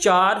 4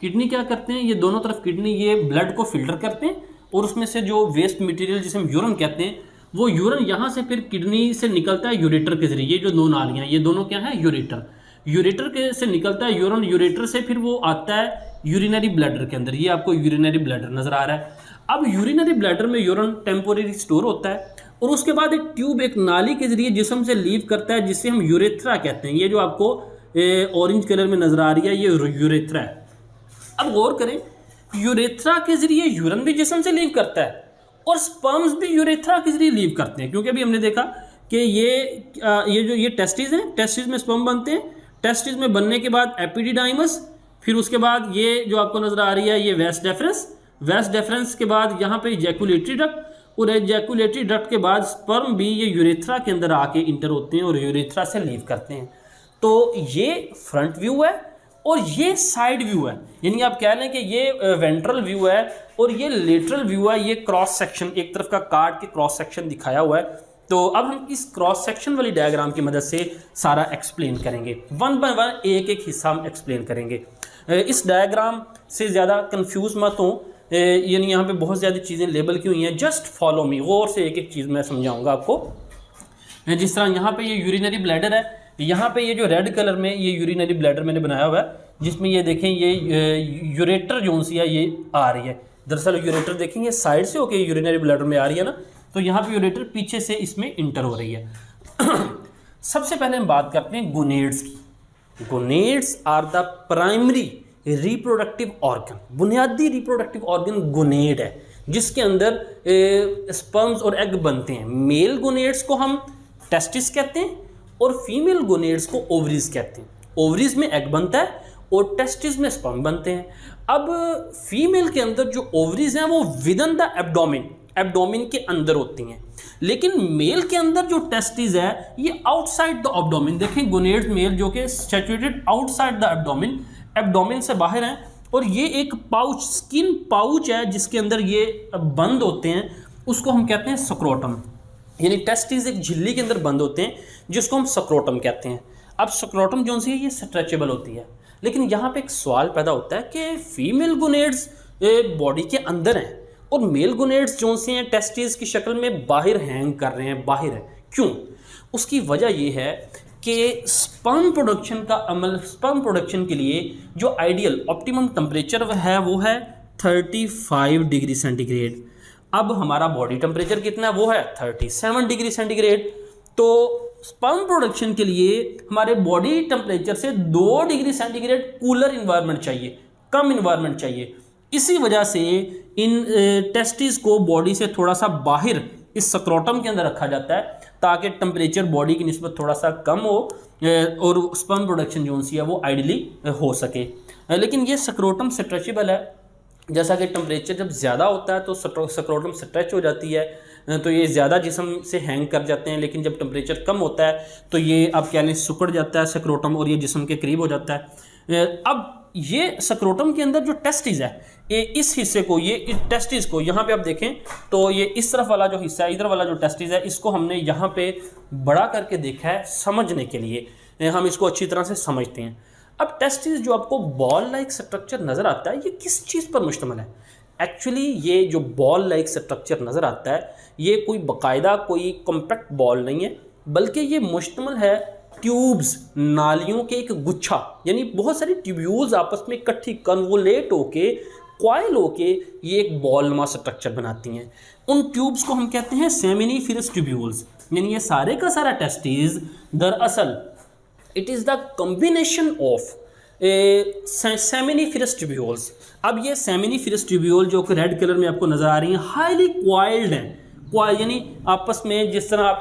kidney क्या करते हैं, ये दोनों तरफ किडनी ये ब्लड को फिल्टर करते हैं और उसमें से जो वेस्ट मटेरियल जिसे हम यूरिन कहते हैं, वो यूरिन यहाँ से फिर किडनी से निकलता है यूरेटर के जरिए। ये जो दो नालियाँ, ये दोनों क्या है, यूरेटर के से निकलता है यूरिन, यूरेटर से फिर वो आता है यूरिनरी ब्लैडर के अंदर। ये आपको यूरिनरी ब्लैडर नजर आ रहा है। अब यूरिनरी ब्लैडर में यूरिन टेम्पोररी स्टोर होता है और उसके बाद एक ट्यूब, एक नाली के जरिए जिस्म से लीव करता है, जिससे हम यूरेथ्रा कहते हैं। ये जो आपको ऑरेंज कलर में नजर आ रही है, ये यूरेथ्रा है। अब गौर करें, यूरेथ्रा के जरिए यूरिन भी जिस्म से लीव करता है और स्पर्म्स भी यूरेथ्रा के जरिए लीव करते हैं, क्योंकि अभी हमने देखा कि ये टेस्टिस हैं, टेस्टिस में स्पर्म बनते हैं, टेस्टिस में बनने के बाद एपिडिडाइमस, फिर उसके बाद ये जो आपको नजर आ रही है ये वेस्ट डेफरेंस, वेस्ट डेफरेंस के बाद यहाँ पे इजैकुलेटरी डक्ट, और इजैकुलेटरी डक्ट के बाद स्पर्म भी ये यूरेथ्रा के अंदर आके इंटर होते हैं और यूरेथ्रा से लीव करते हैं। तो ये फ्रंट व्यू है और ये साइड व्यू है, यानी आप कह लें कि ये वेंट्रल व्यू है और ये लेटरल व्यू है। ये क्रॉस सेक्शन, एक तरफ का काट के क्रॉस सेक्शन दिखाया हुआ है। तो अब हम इस क्रॉस सेक्शन वाली डायग्राम की मदद से सारा एक्सप्लेन करेंगे, वन बाय वन एक एक हिस्सा हम एक्सप्लेन करेंगे। इस डायग्राम से ज़्यादा कंफ्यूज मत हो, यानी यहाँ पे बहुत ज़्यादा चीज़ें लेबल की हुई हैं, जस्ट फॉलो मी, गौर से एक एक चीज़ मैं समझाऊंगा आपको। जिस तरह यहाँ पे ये यूरिनरी ब्लैडर है, यहाँ पे ये जो रेड कलर में ये यूरिनरी ब्लैडर मैंने बनाया हुआ है, जिसमें ये देखें ये यूरेटर जो सी है ये आ रही है। दरअसल यूरेटर देखेंगे साइड से होके यूरिनरी ब्लैडर में आ रही है ना, तो यहाँ पे यूरेटर पीछे से इसमें इंटर हो रही है। सबसे पहले हम बात करते हैं गोनेड्स की। Gonads are the primary reproductive organ, बुनियादी रिप्रोडक्टिव ऑर्गन गोनेड है, जिसके अंदर स्पर्म्स और एग बनते हैं। मेल गोनेड्स को हम टेस्टिस कहते हैं और फीमेल गोनेड्स को ओवरीज कहते हैं। ओवरीज में एग बनता है और टेस्टिस में स्पर्म बनते हैं। अब फीमेल के अंदर जो ओवरीज हैं वो विदिन द एब्डोमेन के अंदर होती हैं, लेकिन मेल के अंदर जो टेस्टिस है ये आउटसाइड द एब्डोमेन। देखें गोनेड्स मेल जो कि सिचुएटेड आउटसाइड द एब्डोमेन से बाहर हैं, और ये एक पाउच, स्किन पाउच है जिसके अंदर ये बंद होते हैं, उसको हम कहते हैं स्क्रोटम। यानी टेस्टिस एक झिल्ली के अंदर बंद होते हैं जिसको हम स्क्रोटम कहते हैं। अब स्क्रोटम जो सी है ये स्ट्रेचेबल होती है, लेकिन यहाँ पे एक सवाल पैदा होता है कि फीमेल गोनेड्स बॉडी के अंदर हैं और मेल गोनेड्स जो से हैं टेस्टिस की शक्ल में बाहर हैंग कर रहे हैं, बाहर है। क्यों? उसकी वजह ये है कि स्पर्म प्रोडक्शन का अमल, स्पर्म प्रोडक्शन के लिए जो आइडियल ऑप्टिमम टेम्परेचर है वो है 35 डिग्री सेंटीग्रेड। अब हमारा बॉडी टेम्परेचर कितना है, वो है 37 डिग्री सेंटीग्रेड। तो स्पर्म प्रोडक्शन के लिए हमारे बॉडी टेम्परेचर से 2 डिग्री सेंटीग्रेड कूलर इन्वायरमेंट चाहिए, कम इन्वायरमेंट चाहिए। इसी वजह से इन टेस्टिस को बॉडी से थोड़ा सा बाहर इस स्क्रोटम के अंदर रखा जाता है ताकि टेम्परेचर बॉडी की निस्बत थोड़ा सा कम हो और स्पर्म प्रोडक्शन जो सी है वो आइडियली हो सके। लेकिन ये स्क्रोटम स्ट्रेचेबल है, जैसा कि टेम्परेचर जब ज़्यादा होता है तो स्क्रोटम स्ट्रेच हो जाती है, तो ये ज़्यादा जिस्म से हैंग कर जाते हैं, लेकिन जब टेम्परेचर कम होता है तो ये आप कह लें सिकुड़ जाता है स्क्रोटम और ये जिस्म के करीब हो जाता है। अब ये स्क्रोटम के अंदर जो टेस्टिस है, ये इस हिस्से को, ये टेस्टिस को यहाँ पे आप देखें तो ये इस तरफ वाला जो हिस्सा है, इधर वाला जो टेस्टिस है, इसको हमने यहाँ पे बड़ा करके देखा है समझने के लिए, हम इसको अच्छी तरह से समझते हैं। अब टेस्टिस जो आपको बॉल लाइक स्ट्रक्चर नज़र आता है, ये किस चीज़ पर मुश्तमिल है? एक्चुअली ये जो बॉल लाइक स्ट्रक्चर नज़र आता है ये कोई बाकायदा कोई कॉम्पैक्ट बॉल नहीं है, बल्कि ये मुश्तमिल है ट्यूब्स, नालियों के एक गुच्छा, यानी बहुत सारी ट्यूब्यूल्स आपस में इकट्ठी कन्वोलेट होके, क्वाइल होके ये एक बॉल नुमा स्ट्रक्चर बनाती हैं। उन ट्यूब्स को हम कहते हैं सेमिनिफेरस ट्यूब्यूल्स। यानी ये सारे का सारा टेस्टिस दरअसल it is the combination of seminiferous tubules. अब ये सेमिनिफेरस ट्यूब्यूल जो कि रेड कलर में आपको नज़र आ रही हैं, हाईली क्वाइल्ड हैं। क्वाइल यानी आपस में जिस तरह आप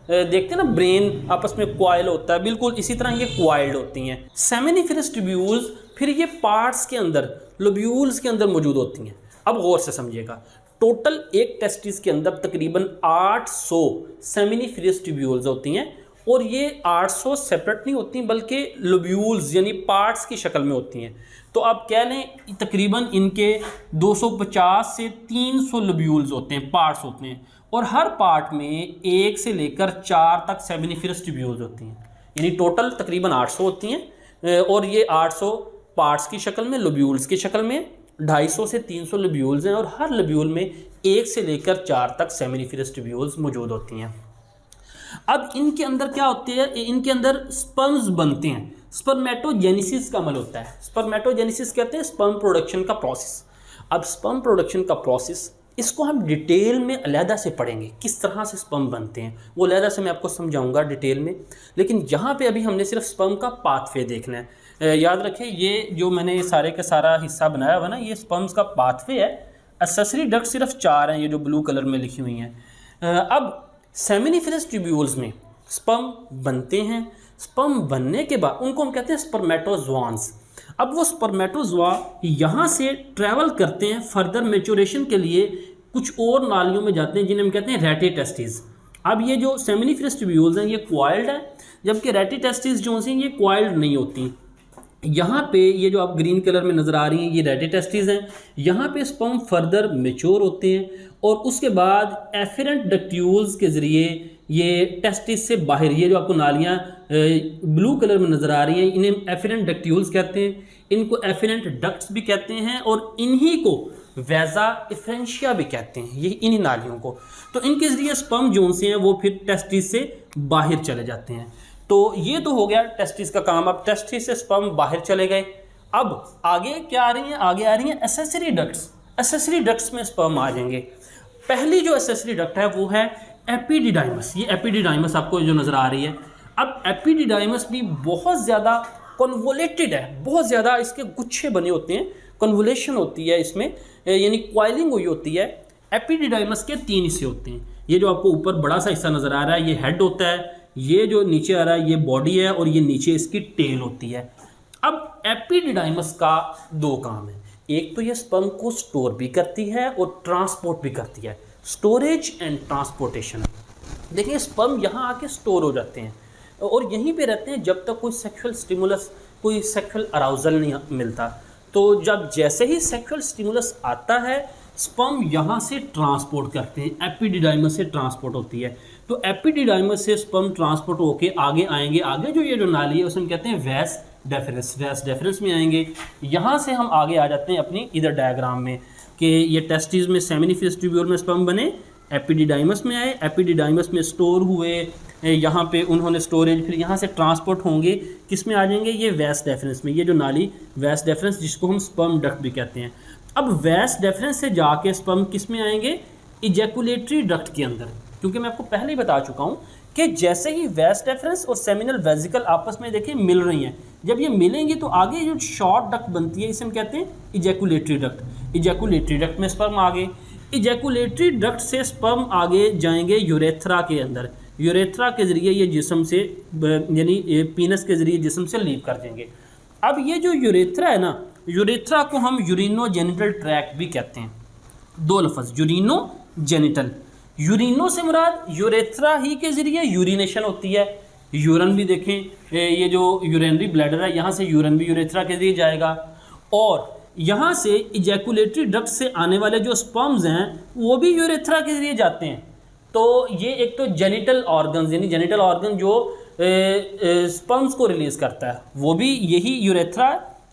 देखते हैं ना ब्रेन आपस में क्वाइल होता है, बिल्कुल इसी तरह ये क्वाइल्ड होती हैं। सेमिनिफेरस ट्यूब्यूल्स फिर ये पार्ट्स के अंदर, लोब्यूल्स के अंदर मौजूद होती हैं। अब गौर से समझिएगा, टोटल एक टेस्टिस के अंदर तकरीबन 800 सेमिनिफेरस ट्यूब्यूल्स होती हैं और ये 800 सेपरेट नहीं होती बल्कि लोब्यूल्स यानी पार्ट्स की शक्ल में होती हैं। तो आप कह लें तकरीबन इनके 250 से 300 लोब्यूल्स होते हैं, पार्ट्स होते हैं, और हर पार्ट में 1 से लेकर 4 तक सेमिनिफेरस ट्यूब्यूल्स होती हैं। यानी टोटल तकरीबन 800 होती हैं और ये 800 पार्ट्स की शक्ल में, लोब्यूल्स की शक्ल में 250 से 300 लोब्यूल्स हैं, और हर लोब्यूल में 1 से लेकर 4 तक सेमिनिफरस ट्यूब्यूल्स मौजूद होती हैं। अब इनके अंदर क्या होती है, इनके अंदर स्पर्म्स बनते हैं, स्पर्मेटोजेनेसिस का अमल होता है। स्पर्मेटोजेनेसिस कहते हैं स्पर्म प्रोडक्शन का प्रोसेस। अब स्पर्म प्रोडक्शन का प्रोसेस, इसको हम डिटेल में अलहदा से पढ़ेंगे, किस तरह से स्पर्म बनते हैं वो अलहदा से मैं आपको समझाऊंगा डिटेल में। लेकिन यहाँ पे अभी हमने सिर्फ स्पर्म का पाथवे देखना है। याद रखें, ये जो मैंने सारे का सारा हिस्सा बनाया हुआ ना, ये स्पर्म्स का पाथवे है। एक्सेसरी डक्ट सिर्फ 4 हैं, ये जो ब्लू कलर में लिखी हुई हैं। अब सेमिनिफरस ट्यूब्यूल्स में स्पर्म बनते हैं। स्पर्म बनने के बाद उनको हम कहते हैं स्पर्मेटोजोआन्स। अब वो स्पर्मेटोजोआ यहाँ से ट्रैवल करते हैं फर्दर मैच्योरेशन के लिए, कुछ और नालियों में जाते हैं जिन्हें हम कहते हैं रेटिटेस्टिस। अब ये जो सेमिनिफरस ट्यूब्यूल्स हैं ये क्वाइल्ड है, जबकि रेटिटेस्टिस जो हैं ये क्वाइल्ड नहीं होती। यहाँ पे ये जो आप ग्रीन कलर में नज़र आ रही हैं ये रेटिटेस्टिस हैं। यहाँ पे स्पर्म फर्दर मैच्योर होते हैं और उसके बाद एफेरेंट डक्ट्यूल्स के ज़रिए ये टेस्टिस से बाहर, ये जो आपको नालियाँ ब्लू कलर में नज़र आ रही हैं इन्हें एफेरेंट डक्ट्यूल्स कहते हैं, इनको एफेरेंट डक्ट्स भी कहते हैं, और इन्हीं को वैजा इफ्रेंशिया भी कहते हैं, ये इन्हीं नालियों को। तो इनके ज़रिए स्पर्म जोन से हैं वो फिर टेस्टिस से बाहर चले जाते हैं। तो ये तो हो गया टेस्टिस का काम। अब टेस्टिस से स्पर्म बाहर चले गए, अब आगे क्या आ रही हैं, आगे आ रही हैं एसेसरी डक्ट्स। एसेसरी डक्ट्स में स्पर्म आ जाएंगे। पहली जो एसेसरी डक्ट है वो है एपिडिडाइमस। ये एपिडिडाइमस आपको जो नज़र आ रही है। अब एपिडिडाइमस भी बहुत ज़्यादा कन्वोलेटेड है, बहुत ज़्यादा इसके गुच्छे बने होते हैं, कन्वोलेशन होती है इसमें, यानी क्वाइलिंग हुई होती है। एपिडिडाइमस के 3 हिस्से होते हैं। ये जो आपको ऊपर बड़ा सा हिस्सा नज़र आ रहा है ये हेड होता है, ये जो नीचे आ रहा है ये बॉडी है, और ये नीचे इसकी टेल होती है। अब एपिडिडाइमस का 2 काम है, एक तो ये स्पर्म को स्टोर भी करती है और ट्रांसपोर्ट भी करती है, स्टोरेज एंड ट्रांसपोर्टेशन। देखिए स्पर्म यहाँ आके स्टोर हो जाते हैं और यहीं पे रहते हैं जब तक कोई सेक्सुअल स्टिमुलस, कोई सेक्सुअल अराउजल नहीं मिलता। तो जब जैसे ही सेक्सुअल स्टिमुलस आता है स्पर्म यहाँ से ट्रांसपोर्ट करते हैं, एपिडिडाइमस से ट्रांसपोर्ट होती है। तो एपिडिडाइमस से स्पर्म ट्रांसपोर्ट होके आगे आएंगे, आगे जो ये जो नाली है उसे हम कहते हैं वैस डेफरेंस। वैस डेफरेंस में आएंगे, यहाँ से हम आगे आ जाते हैं अपनी इधर डायग्राम में कि ये टेस्टिस में सेमिनिफरस ट्यूब्यूल में स्पर्म बने, एपिडिडाइमस में आए, एपिडिडाइमस में स्टोर हुए, यहाँ पे उन्होंने स्टोरेज, फिर यहाँ से ट्रांसपोर्ट होंगे, किस में आ जाएंगे ये वैस डेफरेंस में, ये जो नाली वैस डेफरेंस जिसको हम स्पर्म डक्ट भी कहते हैं। अब वैस डेफरेंस से जाके स्पर्म किस में आएंगे, इजैकुलेटरी डक्ट के अंदर। क्योंकि मैं आपको पहले ही बता चुका हूँ कि जैसे ही वैस डेफरेंस और सेमिनल वेजिकल आपस में देखिए मिल रही हैं, जब ये मिलेंगी तो आगे जो शॉर्ट डक्ट बनती है इसे हम कहते हैं इजैकुलेटरी डक्ट। इजैकुलेटरी डक्ट में स्पर्म आगे, इजैकुलेटरी डक्ट से स्पर्म आगे जाएंगे यूरेथ्रा के अंदर, यूरेथ्रा के ज़रिए ये जिस्म से यानी पीनस के ज़रिए जिस्म से लीव कर देंगे। अब ये जो यूरेथ्रा है ना, यूरेथ्रा को हम यूरिनो जेनिटल ट्रैक्ट भी कहते हैं। 2 लफ्ज़ यूरिनो जेनिटल, यूरिनो से मुराद यूरेथ्रा ही के ज़रिए यूरिनेशन होती है। यूरन भी देखें, ये जो यूरिनरी ब्लैडर है यहाँ से यूरन भी यूरेथ्रा के ज़रिए जाएगा, और यहाँ से इजैकुलेटरी डक्ट से आने वाले जो स्पर्म्स हैं वो भी यूरेथ्रा के ज़रिए जाते हैं। तो ये एक तो जेनिटल ऑर्गन्स, यानी जेनिटल ऑर्गन जो स्पर्म्स को रिलीज़ करता है वो भी यही यूरेथ्रा,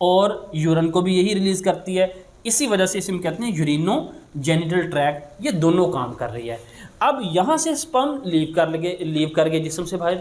और यूरन को भी यही रिलीज़ करती है। इसी वजह से इसे हम कहते हैं यूरिनो जेनिटल ट्रैक्ट, ये दोनों काम कर रही है। अब यहाँ से स्पर्म लीव कर गए जिस्म से बाहर।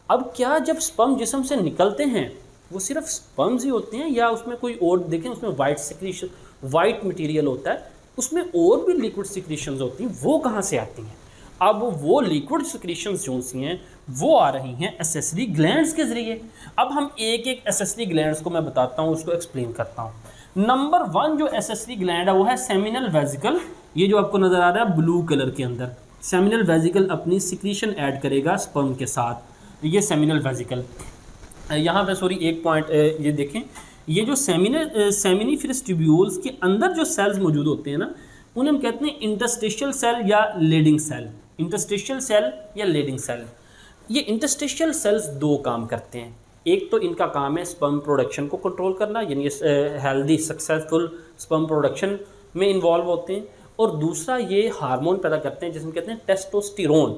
अब क्या जब स्पर्म जिस्म से निकलते हैं वो सिर्फ स्पर्म्स ही होते हैं या उसमें कोई और, देखें उसमें वाइट सिक्रीशन, वाइट मटेरियल होता है, उसमें और भी लिक्विड सिक्रीशंस होती हैं, वो कहाँ से आती हैं? अब वो लिक्विड सिक्रीशंस जो सी हैं वो आ रही हैं एसेसरी ग्लैंड्स के ज़रिए। अब हम एक एक एसेसरी ग्लैंड्स को मैं बताता हूँ, उसको एक्सप्लेन करता हूँ। नंबर 1 जो एसेसरी ग्लैंड है वो है सेमिनल वेजिकल। ये जो आपको नज़र आ रहा है ब्लू कलर के अंदर, सेमिनल वेजिकल अपनी सिक्रीशन ऐड करेगा स्पर्म के साथ, ये सेमिनल वेजिकल। यहाँ पे सॉरी एक पॉइंट ये देखें, ये जो सेमिनिफरस ट्यूब्यूल्स के अंदर जो सेल्स मौजूद होते हैं ना उन्हें हम कहते हैं इंटरस्टिशियल सेल या लेडिंग सेल। इंटरस्टिशियल सेल या लेडिंग सेल, ये इंटरस्टिशियल सेल्स 2 काम करते हैं। एक तो इनका काम है स्पर्म प्रोडक्शन को कंट्रोल करना, यानी हेल्दी सक्सेसफुल स्पर्म प्रोडक्शन में इन्वॉल्व होते हैं, और दूसरा ये हार्मोन पैदा करते हैं जिसमें कहते हैं testosterone.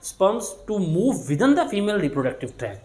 sperms to move within the female reproductive tract.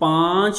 5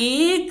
1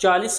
40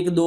1 2